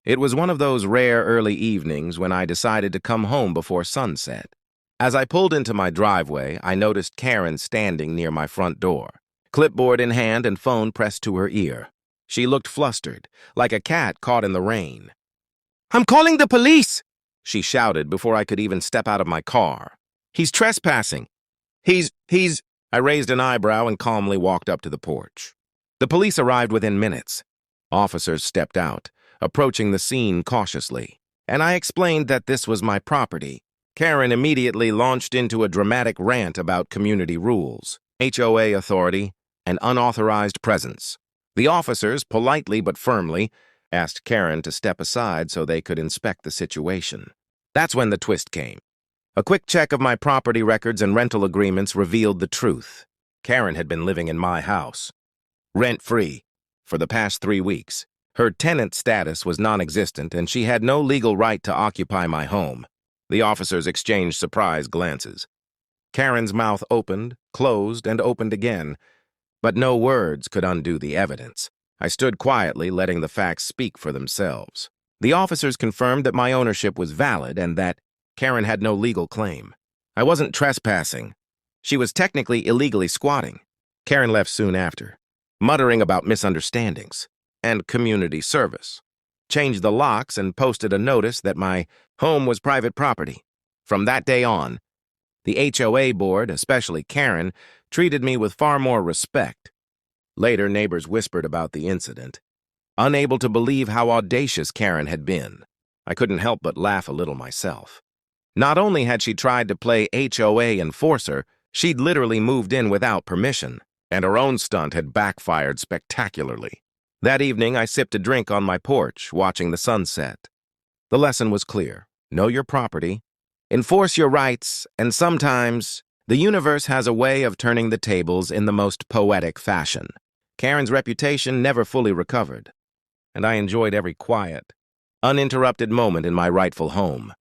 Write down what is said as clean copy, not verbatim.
It was one of those rare early evenings when I decided to come home before sunset. As I pulled into my driveway, I noticed Karen standing near my front door, clipboard in hand and phone pressed to her ear. She looked flustered, like a cat caught in the rain. "I'm calling the police!" she shouted before I could even step out of my car. "He's trespassing. He's... I raised an eyebrow and calmly walked up to the porch. The police arrived within minutes. Officers stepped out, approaching the scene cautiously, and I explained that this was my property. Karen immediately launched into a dramatic rant about community rules, HOA authority, and unauthorized presence. The officers, politely but firmly, asked Karen to step aside so they could inspect the situation. That's when the twist came. A quick check of my property records and rental agreements revealed the truth. Karen had been living in my house, rent-free, for the past 3 weeks. Her tenant status was non-existent, and she had no legal right to occupy my home. The officers exchanged surprised glances. Karen's mouth opened, closed, and opened again, but no words could undo the evidence. I stood quietly, letting the facts speak for themselves. The officers confirmed that my ownership was valid and that Karen had no legal claim. I wasn't trespassing. She was technically illegally squatting. Karen left soon after, muttering about misunderstandings and community service. Changed the locks and posted a notice that my home was private property. From that day on, the HOA board, especially Karen, treated me with far more respect. Later, neighbors whispered about the incident, unable to believe how audacious Karen had been. I couldn't help but laugh a little myself. Not only had she tried to play HOA enforcer, she'd literally moved in without permission, and her own stunt had backfired spectacularly. That evening, I sipped a drink on my porch, watching the sunset. The lesson was clear. Know your property, enforce your rights, and sometimes the universe has a way of turning the tables in the most poetic fashion. Karen's reputation never fully recovered, and I enjoyed every quiet, uninterrupted moment in my rightful home.